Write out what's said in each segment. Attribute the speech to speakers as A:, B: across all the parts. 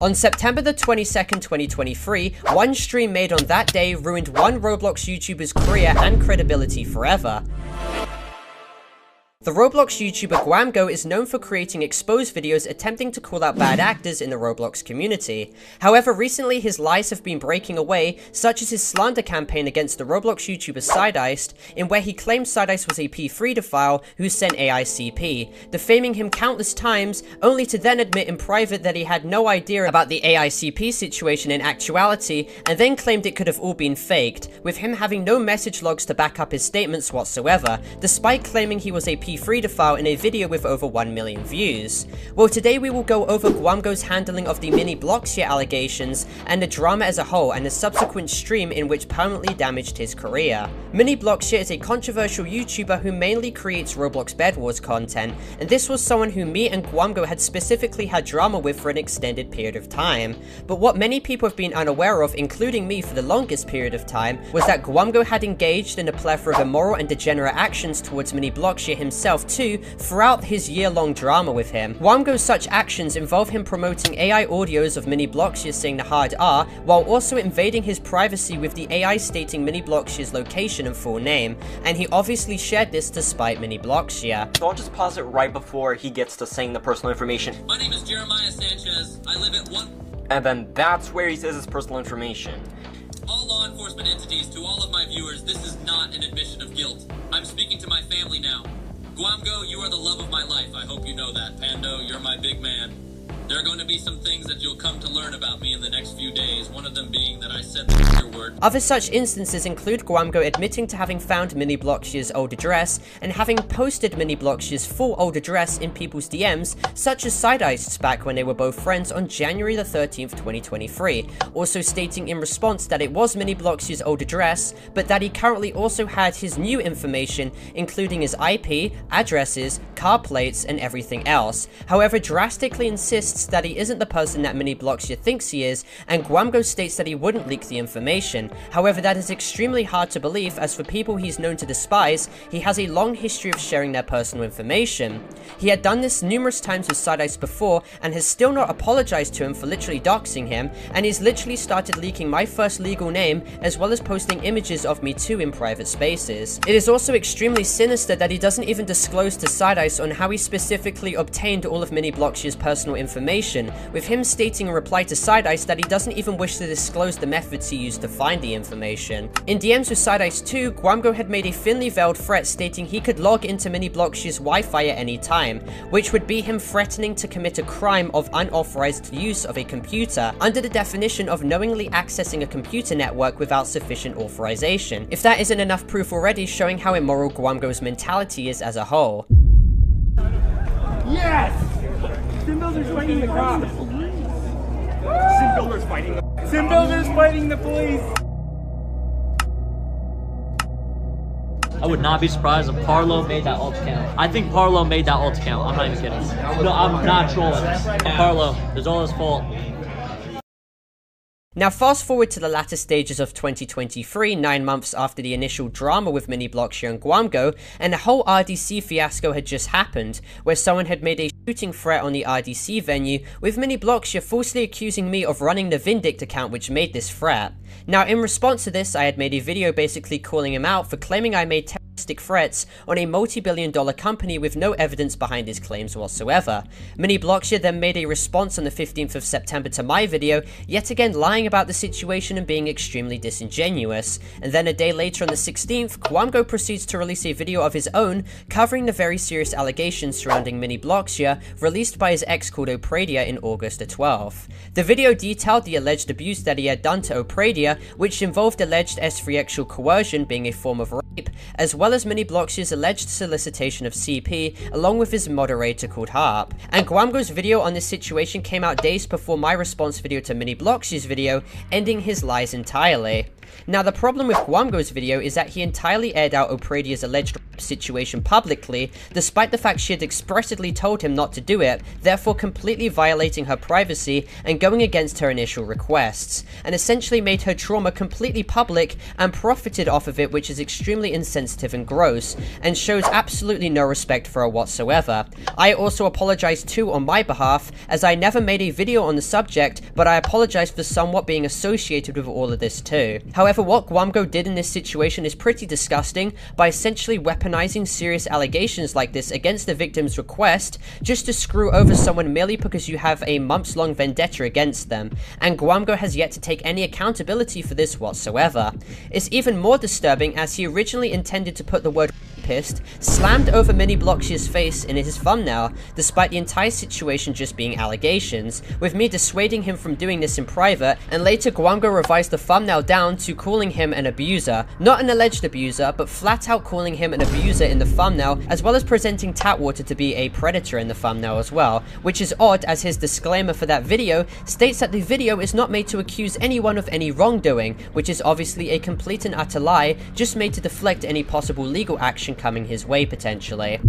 A: On September the 22nd, 2023, one stream made on that day ruined one Roblox YouTuber's career and credibility forever. The Roblox YouTuber Gwamgo is known for creating exposed videos attempting to call out bad actors in the Roblox community. However, recently his lies have been breaking away, such as his slander campaign against the Roblox YouTuber Sideiced, in where he claimed Sideiced was a P3-ophile who sent AICP, defaming him countless times, only to then admit in private that he had no idea about the AICP situation in actuality, and then claimed it could have all been faked, with him having no message logs to back up his statements whatsoever, despite claiming he was a P3-ophile in a video with over 1 million views. Well, today we will go over Gwamgo's handling of the mini Blockshare allegations and the drama as a whole, and the subsequent stream in which permanently damaged his career. Mini Blockshare is a controversial YouTuber who mainly creates Roblox Bed Wars content, and this was someone who me and Gwamgo had specifically had drama with for an extended period of time. But what many people have been unaware of, including me for the longest period of time, was that Gwamgo had engaged in a plethora of immoral and degenerate actions towards Mini Blockshare himself too throughout his year-long drama with him. Gwamgo's such actions involve him promoting AI audios of Mini Blockshare saying the hard R, while also invading his privacy with the AI stating Mini Blockshare's location and full name, and he obviously shared this to spite Mini Blockshare.
B: So I'll just pause it right before he gets to saying the personal information.
C: My name is Jeremiah Sanchez. I live at 1...
B: And then that's where he says his personal information.
C: All law enforcement entities, to all of my viewers, this is not an admission of guilt. I'm speaking to my family now. Gwamgo, you are the love of my life. I hope you know that. Pando, you're my big man. There are going to be some things that you'll come to learn about me in the next few days, one of them being that I said the word.
A: Other such instances include Gwamgo admitting to having found Mini Blockshare's old address, and having posted Mini Blockshare's full old address in people's DMs, such as Sideiced's back when they were both friends on January the 13th, 2023, also stating in response that it was Mini Blockshare's old address, but that he currently also had his new information, including his IP, addresses, car plates, and everything else. However, drastically insists that he isn't the person that Mini Blockshare thinks he is, and Gwamgo states that he wouldn't leak the information. However, that is extremely hard to believe, as for people he's known to despise, he has a long history of sharing their personal information. He had done this numerous times with Sideiced before, and has still not apologized to him for literally doxing him, and he's literally started leaking my first legal name, as well as posting images of me too in private spaces. It is also extremely sinister that he doesn't even disclose to Sideiced on how he specifically obtained all of Mini Blockshare's personal information, with him stating in reply to Sideiced that he doesn't even wish to disclose the methods he used to find the information. In DMs with Sideiced too, Gwamgo had made a thinly veiled threat stating he could log into Mini Blockshare's Wi-Fi at any time, which would be him threatening to commit a crime of unauthorized use of a computer, under the definition of knowingly accessing a computer network without sufficient authorization. If that isn't enough proof already, showing how immoral Gwamgo's mentality is as a whole.
D: Yes! Sim Builder's fighting the cops. Sim Builder's fighting the police. Sim Builder's fighting the police.
E: I would not be surprised if Parlo made that alt account. I think Parlo made that alt account. I'm not even kidding. No, I'm not trolling. Parlo, it's all his fault.
A: Now fast forward to the latter stages of 2023, 9 months after the initial drama with Mini Blockshare and Gwamgo, and the whole RDC fiasco had just happened, where someone had made a shooting threat on the RDC venue, with Mini Blockshare falsely accusing me of running the Vindict account which made this threat. Now in response to this, I had made a video basically calling him out for claiming I made terroristic threats on a multi-billion-dollar company with no evidence behind his claims whatsoever. Mini Blockshare then made a response on the 15th of September to my video, yet again lying about the situation and being extremely disingenuous. And then a day later on the 16th, Gwamgo proceeds to release a video of his own covering the very serious allegations surrounding Mini Blockshare, released by his ex called Opradia in August the 12th. The video detailed the alleged abuse that he had done to Opradia, which involved alleged S3-actual coercion being a form of rape, as well as Mini Blockshare's alleged solicitation of CP, along with his moderator called Harp. And Gwamgo's video on this situation came out days before my response video to Mini Blockshare's video, ending his lies entirely. Now, the problem with Gwamgo's video is that he entirely aired out Opradia's alleged situation publicly, despite the fact she had expressly told him not to do it, therefore completely violating her privacy and going against her initial requests, and essentially made her trauma completely public and profited off of it, which is extremely insensitive and gross, and shows absolutely no respect for her whatsoever. I also apologize too on my behalf, as I never made a video on the subject, but I apologize for somewhat being associated with all of this too. However, what Gwamgo did in this situation is pretty disgusting by essentially weaponizing serious allegations like this against the victim's request just to screw over someone merely because you have a months-long vendetta against them, and Gwamgo has yet to take any accountability for this whatsoever. It's even more disturbing as he originally intended to put the word pissed slammed over Mini Blockshia's face in his thumbnail, despite the entire situation just being allegations, with me dissuading him from doing this in private, and later Gwamgo revised the thumbnail down to calling him an abuser. Not an alleged abuser, but flat out calling him an abuser in the thumbnail, as well as presenting Tatwater to be a predator in the thumbnail as well, which is odd as his disclaimer for that video states that the video is not made to accuse anyone of any wrongdoing, which is obviously a complete and utter lie, just made to deflect any possible legal action coming his way potentially.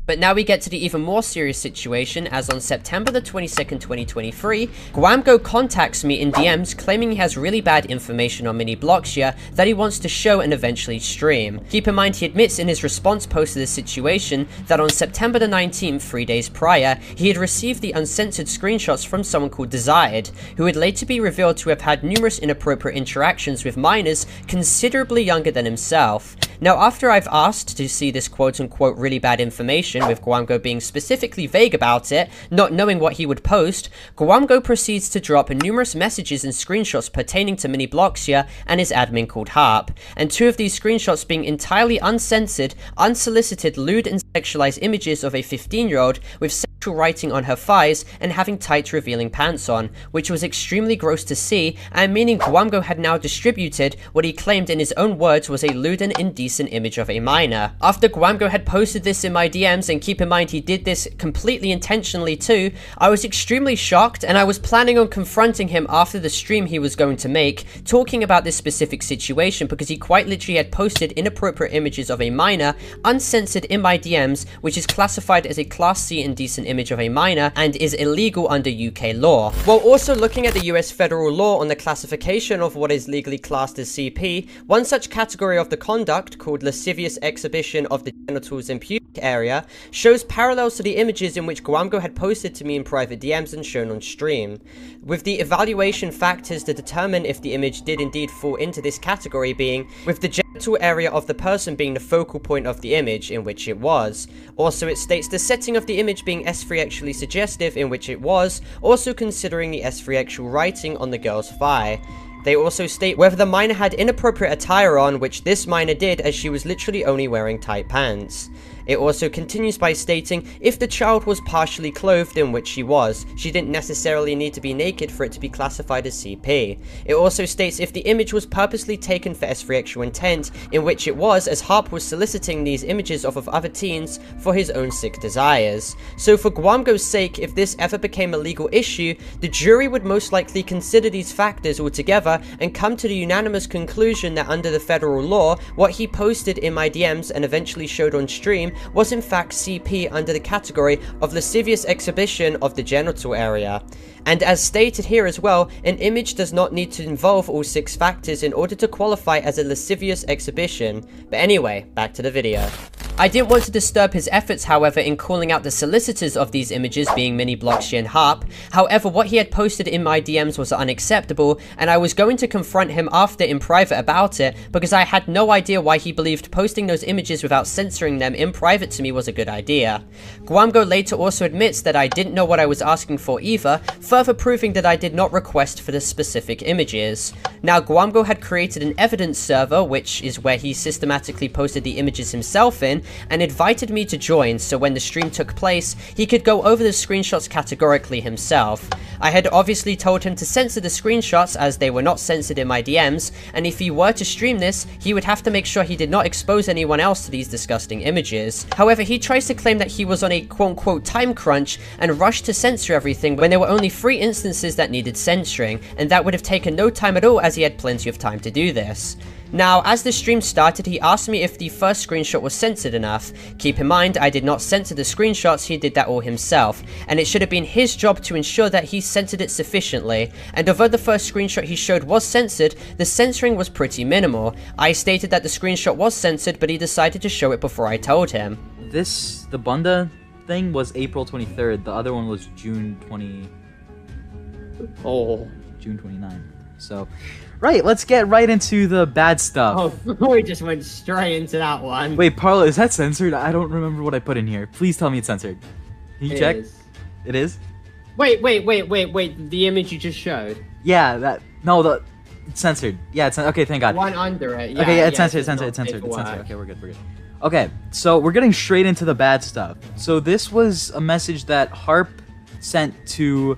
A: But now we get to the even more serious situation, as on September the 22nd, 2023, Gwamgo contacts me in DMs claiming he has really bad information on Mini Blockshia that he wants to show and eventually stream. Keep in mind, he admits in his response post to this situation that on September the 19th, 3 days prior, he had received the uncensored screenshots from someone called Desired, who would later be revealed to have had numerous inappropriate interactions with minors considerably younger than himself. Now, after I've asked to see this quote-unquote really bad information, with Gwamgo being specifically vague about it, not knowing what he would post, Gwamgo proceeds to drop numerous messages and screenshots pertaining to Mini Blockshia and his admin called Harp, and two of these screenshots being entirely uncensored, unsolicited, lewd and sexualized images of a 15-year-old with sexual writing on her thighs and having tight revealing pants on, which was extremely gross to see, and meaning Gwamgo had now distributed what he claimed in his own words was a lewd and indecent image of a minor. After Gwamgo had posted this in my DMs, and keep in mind he did this completely intentionally too, I was extremely shocked, and I was planning on confronting him after the stream he was going to make, talking about this specific situation, because he quite literally had posted inappropriate images of a minor, uncensored in my DMs, which is classified as a Class C indecent image of a minor and is illegal under UK law. While also looking at the US federal law on the classification of what is legally classed as CP, one such category of the conduct, called lascivious exhibition of the genitals and pubic area, shows parallels to the images in which Gwamgo had posted to me in private DMs and shown on stream, with the evaluation factors to determine if the image did indeed fall into this category being, with the genital area of the person being the focal point of the image, in which it was. Also, it states the setting of the image being S3-actually suggestive, in which it was, also considering the S3-actual writing on the girl's thigh. They also state whether the minor had inappropriate attire on, which this minor did, as she was literally only wearing tight pants. It also continues by stating if the child was partially clothed, in which she was. She didn't necessarily need to be naked for it to be classified as CP. It also states if the image was purposely taken for S3 actual intent, in which it was, as Harp was soliciting these images off of other teens for his own sick desires. So for Gwamgo's sake, if this ever became a legal issue, the jury would most likely consider these factors altogether and come to the unanimous conclusion that under the federal law, what he posted in my DMs and eventually showed on stream was in fact CP under the category of lascivious exhibition of the genital area. And as stated here as well, an image does not need to involve all 6 factors in order to qualify as a lascivious exhibition. But anyway, back to the video. I didn't want to disturb his efforts, however, in calling out the solicitors of these images being Mini Blockshia and Harp. However, what he had posted in my DMs was unacceptable, and I was going to confront him after in private about it, because I had no idea why he believed posting those images without censoring them in private to me was a good idea. Gwamgo later also admits that I didn't know what I was asking for either, further proving that I did not request for the specific images. Now, Gwamgo had created an evidence server, which is where he systematically posted the images himself in, and invited me to join so when the stream took place, he could go over the screenshots categorically himself. I had obviously told him to censor the screenshots as they were not censored in my DMs, and if he were to stream this, he would have to make sure he did not expose anyone else to these disgusting images. However, he tries to claim that he was on a quote-unquote time crunch and rushed to censor everything when there were only 3 instances that needed censoring, and that would have taken no time at all as he had plenty of time to do this. Now, as the stream started, he asked me if the first screenshot was censored enough. Keep in mind, I did not censor the screenshots, he did that all himself, and it should have been his job to ensure that he censored it sufficiently, and although the first screenshot he showed was censored, the censoring was pretty minimal. I stated that the screenshot was censored, but he decided to show it before I told him.
F: The Bunda thing was April 23rd, the other one was June 29. So, right, let's get right into the bad stuff.
A: Oh, we just went straight into that one.
F: Wait, Parla, is that censored? I don't remember what I put in here. Please tell me it's censored. Can you check? It is?
A: Wait, the image you just showed?
F: Yeah, it's censored. Yeah, it's okay, thank God.
A: One under it, yeah.
F: Okay, yeah, it's censored. Okay, we're good. Okay, so we're getting straight into the bad stuff. So this was a message that Harp sent to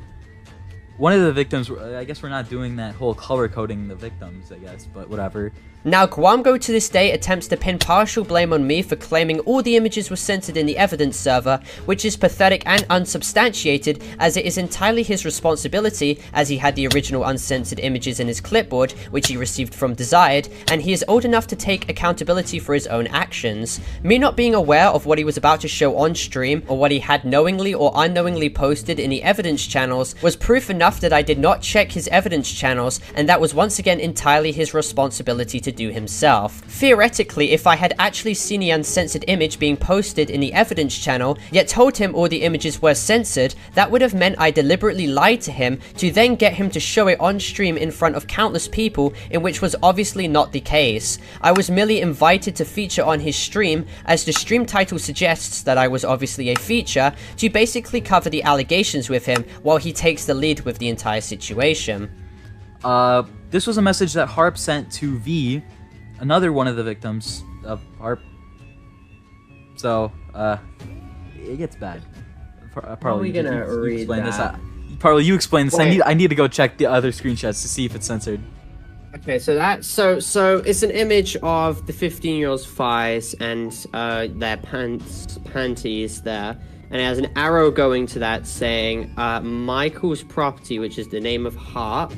F: one of the victims. I guess we're not doing that whole color coding the victims, I guess, but whatever.
A: Now, Gwamgo to this day attempts to pin partial blame on me for claiming all the images were censored in the evidence server, which is pathetic and unsubstantiated, as it is entirely his responsibility, as he had the original uncensored images in his clipboard, which he received from Desired, and he is old enough to take accountability for his own actions. Me not being aware of what he was about to show on stream, or what he had knowingly or unknowingly posted in the evidence channels, was proof enough that I did not check his evidence channels, and that was once again entirely his responsibility to do himself. Theoretically, if I had actually seen the uncensored image being posted in the evidence channel, yet told him all the images were censored, that would have meant I deliberately lied to him to then get him to show it on stream in front of countless people, in which was obviously not the case. I was merely invited to feature on his stream, as the stream title suggests that I was obviously a feature, to basically cover the allegations with him while he takes the lead with the entire situation.
F: This was a message that Harp sent to V, another one of the victims of Harp. So, it gets bad.
A: How are we gonna read that?
F: Parla, you explain this. I need to go check the other screenshots to see if it's censored.
A: Okay, so it's an image of the 15-year-old's thighs and their panties there. And it has an arrow going to that saying Michael's property, which is the name of Harp.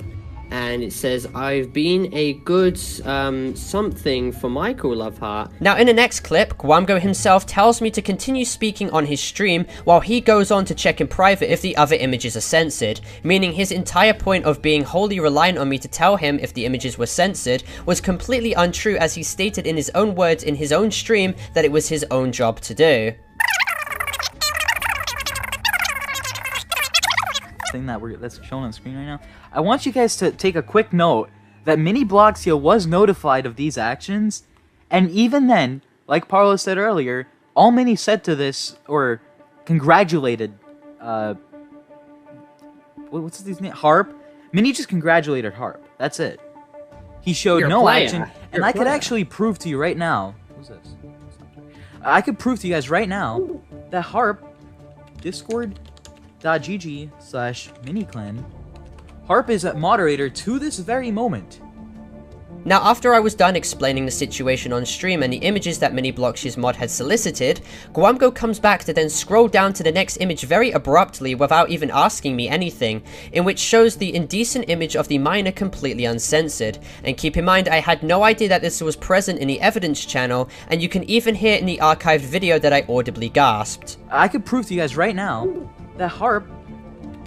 A: And it says, I've been a good something for Michael, Loveheart. Now, in the next clip, Gwamgo himself tells me to continue speaking on his stream while he goes on to check in private if the other images are censored, meaning his entire point of being wholly reliant on me to tell him if the images were censored was completely untrue, as he stated in his own words in his own stream that it was his own job to do.
F: Thing that's shown on screen right now. I want you guys to take a quick note that Mini Bloxia was notified of these actions, and even then, like Parla said earlier, all Mini said to this, or congratulated, what's his name? Harp? Mini just congratulated Harp. That's it. He showed no action, and I could actually prove to you right now. Who's this? I could prove to you guys right now that Harp, discord.gg/miniclan, Harp is a moderator to this very moment.
A: Now, after I was done explaining the situation on stream and the images that MiniBlocks's mod had solicited, Gwamgo comes back to then scroll down to the next image very abruptly without even asking me anything, in which shows the indecent image of the minor completely uncensored. And keep in mind, I had no idea that this was present in the evidence channel, and you can even hear in the archived video that I audibly gasped.
F: I could prove to you guys right now that Harp,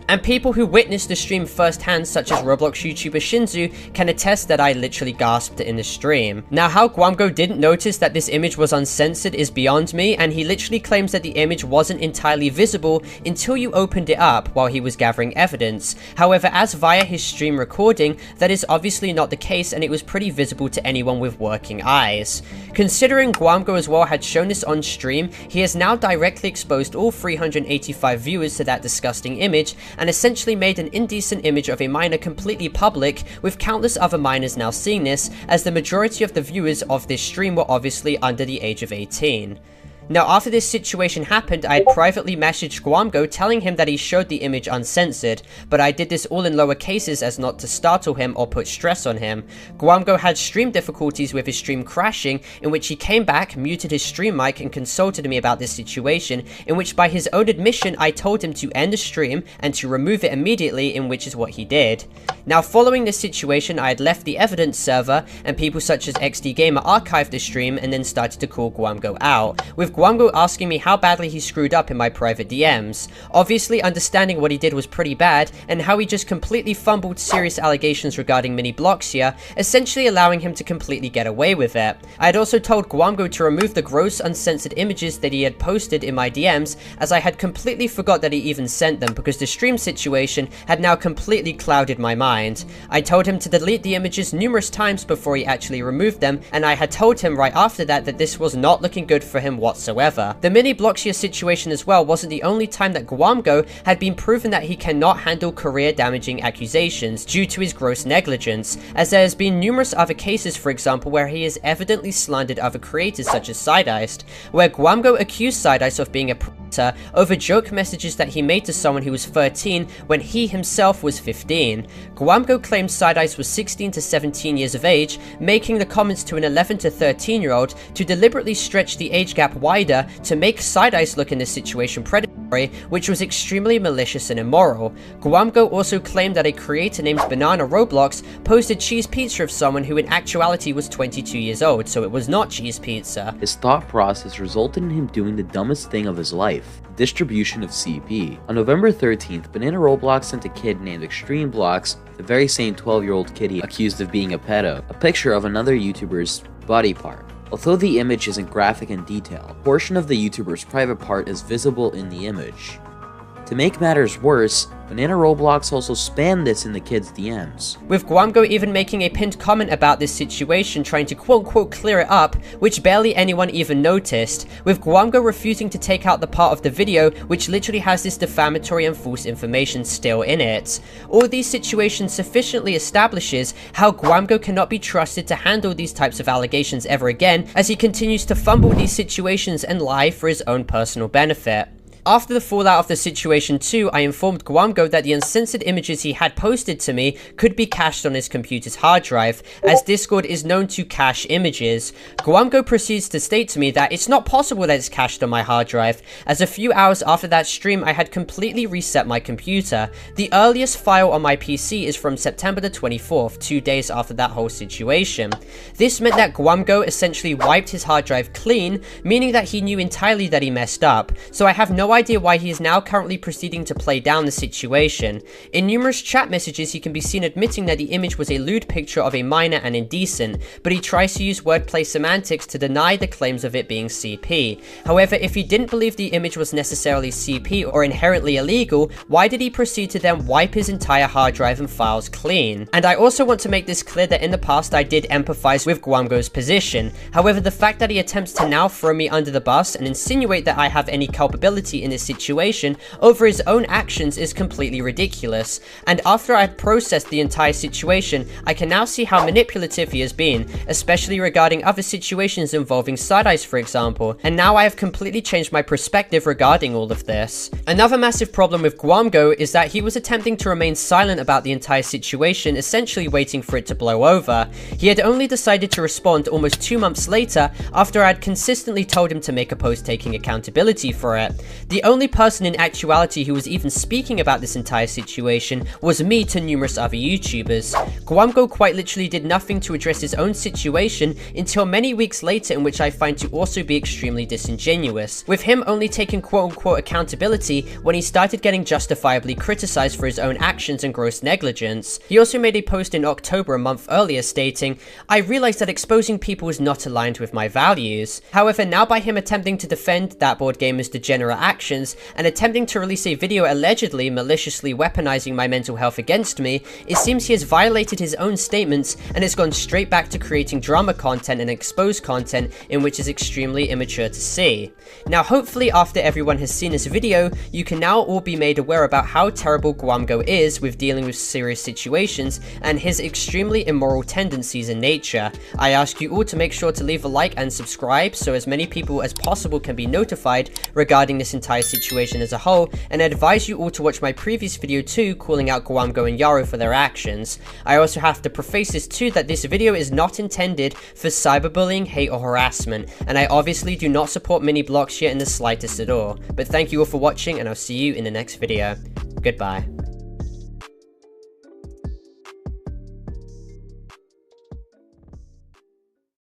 A: and people who witnessed the stream firsthand, such as Roblox YouTuber Shinzu, can attest that I literally gasped in the stream. Now, how Gwamgo didn't notice that this image was uncensored is beyond me, and he literally claims that the image wasn't entirely visible until you opened it up while he was gathering evidence. However, as via his stream recording, that is obviously not the case, and it was pretty visible to anyone with working eyes. Considering Gwamgo as well had shown this on stream, he has now directly exposed all 385 viewers to that disgusting image, and essentially made an indecent image of a minor completely public, with countless other minors now seeing this, as the majority of the viewers of this stream were obviously under the age of 18. Now, after this situation happened, I had privately messaged Gwamgo telling him that he showed the image uncensored, but I did this all in lower cases as not to startle him or put stress on him. Gwamgo had stream difficulties with his stream crashing, in which he came back, muted his stream mic, and consulted me about this situation, in which by his own admission I told him to end the stream and to remove it immediately, in which is what he did. Now, following this situation, I had left the evidence server, and people such as XD Gamer archived the stream and then started to call Gwamgo out, with Gwamgo asking me how badly he screwed up in my private DMs. Obviously, understanding what he did was pretty bad, and how he just completely fumbled serious allegations regarding mini Bloxia, essentially allowing him to completely get away with it. I had also told Gwamgo to remove the gross uncensored images that he had posted in my DMs, as I had completely forgot that he even sent them because the stream situation had now completely clouded my mind. I told him to delete the images numerous times before he actually removed them, and I had told him right after that this was not looking good for him whatsoever. The mini Bloxia situation as well wasn't the only time that Gwamgo had been proven that he cannot handle career damaging accusations due to his gross negligence, as there has been numerous other cases, for example, where he has evidently slandered other creators such as Sideiced, where Gwamgo accused Sideiced of being a predator over joke messages that he made to someone who was 13 when he himself was 15. Gwamgo claimed Sideiced was 16 to 17 years of age, making the comments to an 11 to 13 year old to deliberately stretch the age gap wider to make Sideiced look in this situation predatory, which was extremely malicious and immoral. Gwamgo also claimed that a creator named Banana Roblox posted cheese pizza of someone who in actuality was 22 years old, so it was not cheese pizza.
G: His thought process resulted in him doing the dumbest thing of his life: distribution of CP. On November 13th, Banana Roblox sent a kid named Extreme Blocks, the very same 12-year-old kid he accused of being a pedo, a picture of another YouTuber's body part. Although the image isn't graphic in detail, a portion of the YouTuber's private part is visible in the image. To make matters worse, Banana Roblox also spammed this in the kid's DMs.
A: With Gwamgo even making a pinned comment about this situation, trying to quote-unquote clear it up, which barely anyone even noticed, with Gwamgo refusing to take out the part of the video which literally has this defamatory and false information still in it. All these situations sufficiently establishes how Gwamgo cannot be trusted to handle these types of allegations ever again, as he continues to fumble these situations and lie for his own personal benefit. After the fallout of the situation too, I informed Gwamgo that the uncensored images he had posted to me could be cached on his computer's hard drive, as Discord is known to cache images. Gwamgo proceeds to state to me that it's not possible that it's cached on my hard drive, as a few hours after that stream I had completely reset my computer. The earliest file on my PC is from September the 24th, 2 days after that whole situation. This meant that Gwamgo essentially wiped his hard drive clean, meaning that he knew entirely that he messed up, so I have no idea why he is now currently proceeding to play down the situation. In numerous chat messages he can be seen admitting that the image was a lewd picture of a minor and indecent, but he tries to use wordplay semantics to deny the claims of it being CP. However, if he didn't believe the image was necessarily CP or inherently illegal, why did he proceed to then wipe his entire hard drive and files clean? And I also want to make this clear that in the past I did empathize with Gwamgo's position. However, the fact that he attempts to now throw me under the bus and insinuate that I have any culpability in this situation over his own actions is completely ridiculous. And after I had processed the entire situation, I can now see how manipulative he has been, especially regarding other situations involving Sideiced, for example, and now I have completely changed my perspective regarding all of this. Another massive problem with Gwamgo is that he was attempting to remain silent about the entire situation, essentially waiting for it to blow over. He had only decided to respond almost 2 months later after I had consistently told him to make a post taking accountability for it. The only person in actuality who was even speaking about this entire situation was me to numerous other YouTubers. Gwamgo quite literally did nothing to address his own situation until many weeks later, in which I find to also be extremely disingenuous, with him only taking quote-unquote accountability when he started getting justifiably criticized for his own actions and gross negligence. He also made a post in October a month earlier stating, "I realized that exposing people is not aligned with my values." However, now by him attempting to defend that board gamer's degenerate actions, actions, and attempting to release a video allegedly maliciously weaponizing my mental health against me, it seems he has violated his own statements and has gone straight back to creating drama content and exposed content in which is extremely immature to see. Now hopefully after everyone has seen this video, you can now all be made aware about how terrible Gwamgo is with dealing with serious situations and his extremely immoral tendencies in nature. I ask you all to make sure to leave a like and subscribe so as many people as possible can be notified regarding this entire situation as a whole, and I advise you all to watch my previous video too, calling out Gwamgo and Yaro for their actions. I also have to preface this too that this video is not intended for cyberbullying, hate or harassment, and I obviously do not support mini blocks yet in the slightest at all. But thank you all for watching, and I'll see you in the next video. Goodbye.